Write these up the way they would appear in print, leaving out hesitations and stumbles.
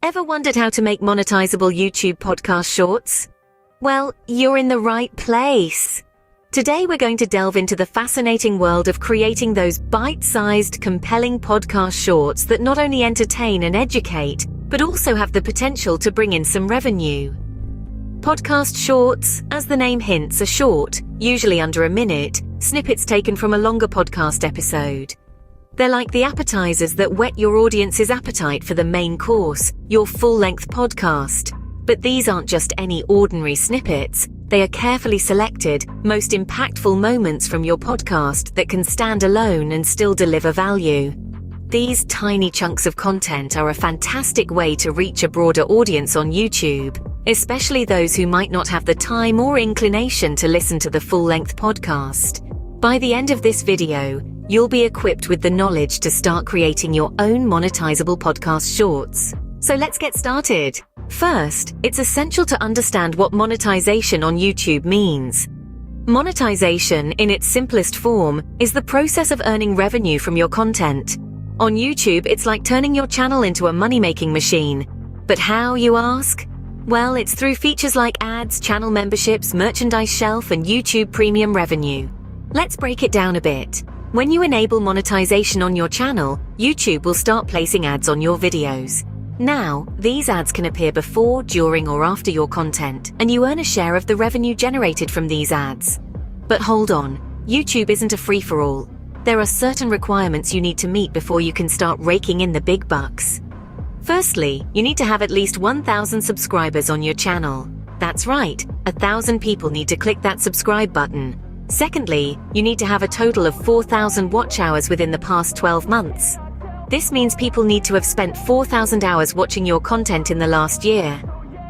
Ever wondered how to make monetizable YouTube podcast shorts? Well, you're in the right place. Today we're going to delve into the fascinating world of creating those bite-sized, compelling podcast shorts that not only entertain and educate, but also have the potential to bring in some revenue. Podcast shorts, as the name hints, are short, usually under a minute, snippets taken from a longer podcast episode. They're like the appetizers that whet your audience's appetite for the main course, your full-length podcast. But these aren't just any ordinary snippets. They are carefully selected, most impactful moments from your podcast that can stand alone and still deliver value. These tiny chunks of content are a fantastic way to reach a broader audience on YouTube, especially those who might not have the time or inclination to listen to the full-length podcast. By the end of this video, you'll be equipped with the knowledge to start creating your own monetizable podcast shorts. So let's get started. First, it's essential to understand what monetization on YouTube means. Monetization, in its simplest form, is the process of earning revenue from your content. On YouTube, it's like turning your channel into a money-making machine. But how, you ask? Well, it's through features like ads, channel memberships, merchandise shelf, and YouTube Premium revenue. Let's break it down a bit. When you enable monetization on your channel, YouTube will start placing ads on your videos. Now, these ads can appear before, during, or after your content, and you earn a share of the revenue generated from these ads. But hold on, YouTube isn't a free-for-all. There are certain requirements you need to meet before you can start raking in the big bucks. Firstly, you need to have at least 1,000 subscribers on your channel. That's right, 1,000 people need to click that subscribe button. Secondly, you need to have a total of 4,000 watch hours within the past 12 months. This means people need to have spent 4,000 hours watching your content in the last year.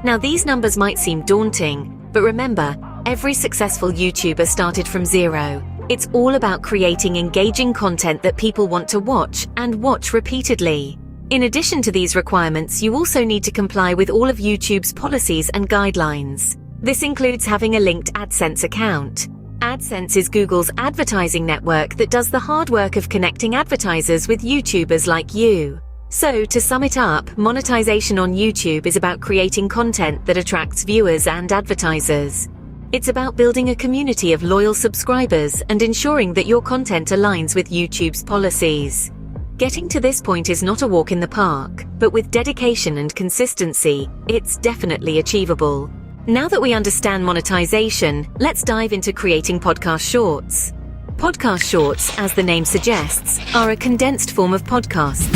Now, these numbers might seem daunting, but remember, every successful YouTuber started from zero. It's all about creating engaging content that people want to watch and watch repeatedly. In addition to these requirements, you also need to comply with all of YouTube's policies and guidelines. This includes having a linked AdSense account. AdSense is Google's advertising network that does the hard work of connecting advertisers with YouTubers like you. So, to sum it up, monetization on YouTube is about creating content that attracts viewers and advertisers. It's about building a community of loyal subscribers and ensuring that your content aligns with YouTube's policies. Getting to this point is not a walk in the park, but with dedication and consistency, it's definitely achievable. Now that we understand monetization, let's dive into creating podcast shorts. Podcast shorts, as the name suggests, are a condensed form of podcasts.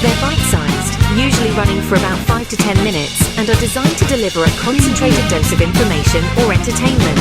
They're bite-sized, usually running for about 5 to 10 minutes, and are designed to deliver a concentrated dose of information or entertainment.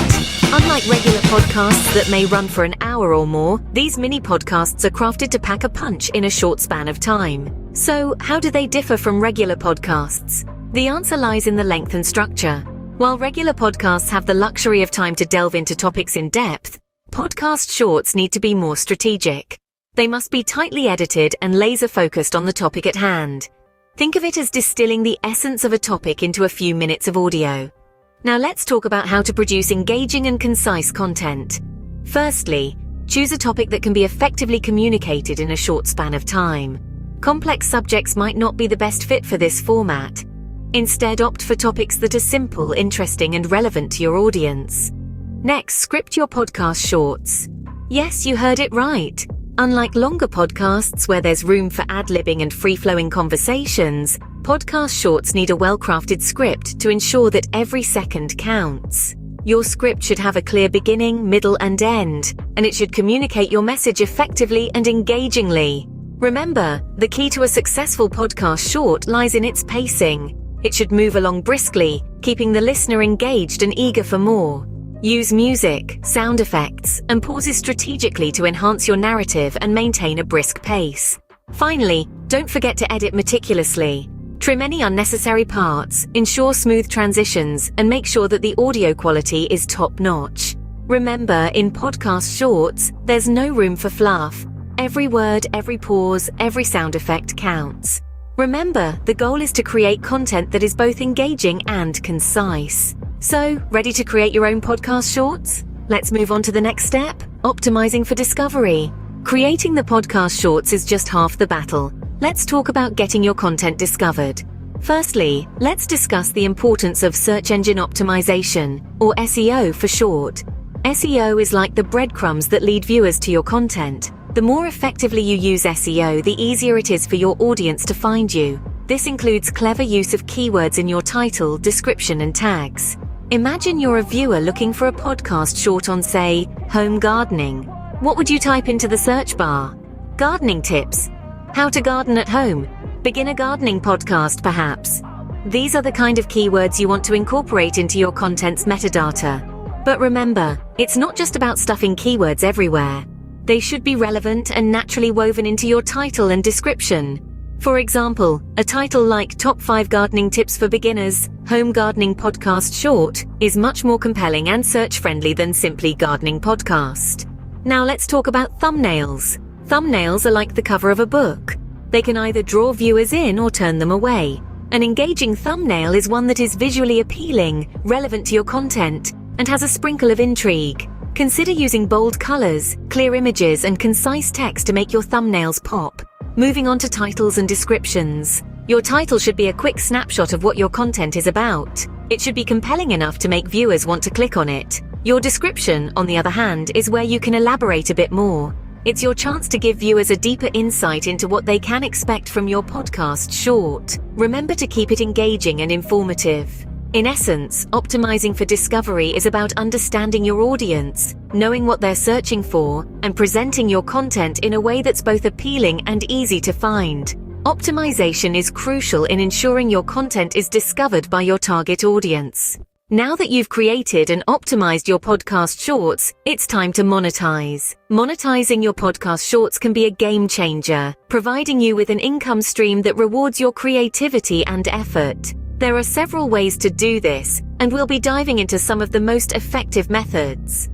Unlike regular podcasts that may run for an hour or more, these mini podcasts are crafted to pack a punch in a short span of time. So, how do they differ from regular podcasts? The answer lies in the length and structure. While regular podcasts have the luxury of time to delve into topics in depth, podcast shorts need to be more strategic. They must be tightly edited and laser-focused on the topic at hand. Think of it as distilling the essence of a topic into a few minutes of audio. Now let's talk about how to produce engaging and concise content. Firstly, choose a topic that can be effectively communicated in a short span of time. Complex subjects might not be the best fit for this format. Instead, opt for topics that are simple, interesting, and relevant to your audience. Next, script your podcast shorts. Yes, you heard it right. Unlike longer podcasts where there's room for ad-libbing and free-flowing conversations, podcast shorts need a well-crafted script to ensure that every second counts. Your script should have a clear beginning, middle, and end, and it should communicate your message effectively and engagingly. Remember, the key to a successful podcast short lies in its pacing. It should move along briskly, keeping the listener engaged and eager for more. Use music, sound effects, and pauses strategically to enhance your narrative and maintain a brisk pace. Finally, don't forget to edit meticulously. Trim any unnecessary parts, ensure smooth transitions, and make sure that the audio quality is top-notch. Remember, in podcast shorts, there's no room for fluff. Every word, every pause, every sound effect counts. Remember, the goal is to create content that is both engaging and concise. So, ready to create your own podcast shorts? Let's move on to the next step, optimizing for discovery. Creating the podcast shorts is just half the battle. Let's talk about getting your content discovered. Firstly, let's discuss the importance of search engine optimization, or SEO for short. SEO is like the breadcrumbs that lead viewers to your content. The more effectively you use SEO, the easier it is for your audience to find you. This includes clever use of keywords in your title, description, and tags. Imagine you're a viewer looking for a podcast short on, say, home gardening. What would you type into the search bar? Gardening tips. How to garden at home. Beginner gardening podcast, perhaps. These are the kind of keywords you want to incorporate into your content's metadata. But remember, it's not just about stuffing keywords everywhere. They should be relevant and naturally woven into your title and description. For example, a title like Top 5 Gardening Tips for Beginners, Home Gardening Podcast Short, is much more compelling and search-friendly than simply Gardening Podcast. Now let's talk about thumbnails. Thumbnails are like the cover of a book. They can either draw viewers in or turn them away. An engaging thumbnail is one that is visually appealing, relevant to your content, and has a sprinkle of intrigue. Consider using bold colors, clear images, and concise text to make your thumbnails pop. Moving on to titles and descriptions. Your title should be a quick snapshot of what your content is about. It should be compelling enough to make viewers want to click on it. Your description, on the other hand, is where you can elaborate a bit more. It's your chance to give viewers a deeper insight into what they can expect from your podcast short. Remember to keep it engaging and informative. In essence, optimizing for discovery is about understanding your audience, knowing what they're searching for, and presenting your content in a way that's both appealing and easy to find. Optimization is crucial in ensuring your content is discovered by your target audience. Now that you've created and optimized your podcast shorts, it's time to monetize. Monetizing your podcast shorts can be a game changer, providing you with an income stream that rewards your creativity and effort. There are several ways to do this, and we'll be diving into some of the most effective methods.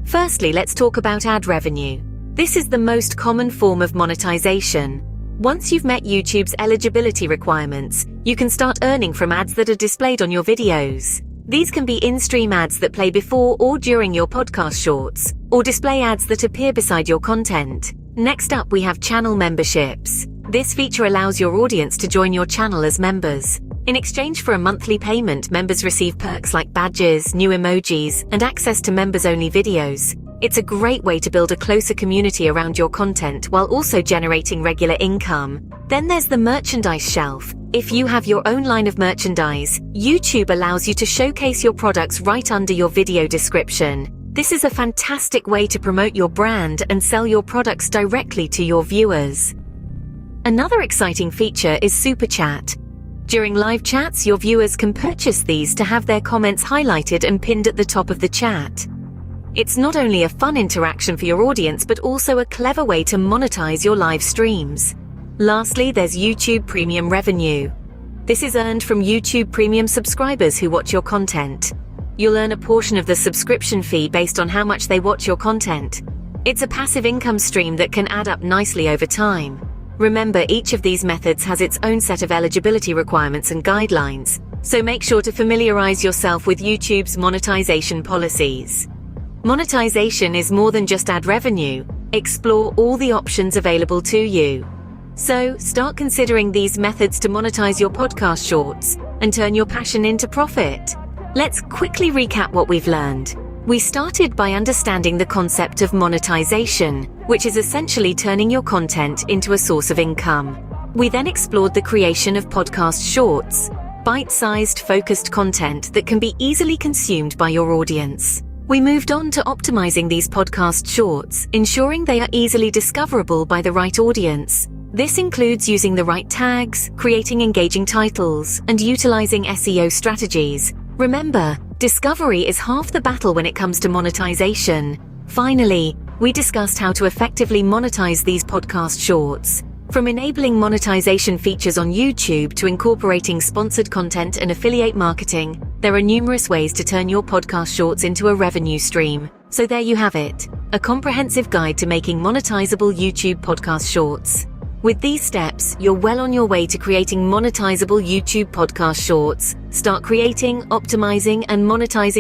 Firstly, let's talk about ad revenue. This is the most common form of monetization. Once you've met YouTube's eligibility requirements, you can start earning from ads that are displayed on your videos. These can be in-stream ads that play before or during your podcast shorts, or display ads that appear beside your content. Next up, we have channel memberships. This feature allows your audience to join your channel as members. In exchange for a monthly payment, members receive perks like badges, new emojis, and access to members-only videos. It's a great way to build a closer community around your content while also generating regular income. Then there's the merchandise shelf. If you have your own line of merchandise, YouTube allows you to showcase your products right under your video description. This is a fantastic way to promote your brand and sell your products directly to your viewers. Another exciting feature is Super Chat. During live chats, your viewers can purchase these to have their comments highlighted and pinned at the top of the chat. It's not only a fun interaction for your audience, but also a clever way to monetize your live streams. Lastly, there's YouTube Premium revenue. This is earned from YouTube Premium subscribers who watch your content. You'll earn a portion of the subscription fee based on how much they watch your content. It's a passive income stream that can add up nicely over time. Remember, each of these methods has its own set of eligibility requirements and guidelines, so make sure to familiarize yourself with YouTube's monetization policies. Monetization is more than just ad revenue. Explore all the options available to you. So, start considering these methods to monetize your podcast shorts and turn your passion into profit. Let's quickly recap what we've learned. We started by understanding the concept of monetization, which is essentially turning your content into a source of income. We then explored the creation of podcast shorts, bite-sized, focused content that can be easily consumed by your audience. We moved on to optimizing these podcast shorts, ensuring they are easily discoverable by the right audience. This includes using the right tags, creating engaging titles, and utilizing SEO strategies. Remember, discovery is half the battle when it comes to monetization. Finally, we discussed how to effectively monetize these podcast shorts. From enabling monetization features on YouTube to incorporating sponsored content and affiliate marketing, there are numerous ways to turn your podcast shorts into a revenue stream. So there you have it, a comprehensive guide to making monetizable YouTube podcast shorts. With these steps, you're well on your way to creating monetizable YouTube podcast shorts. Start creating, optimizing, and monetizing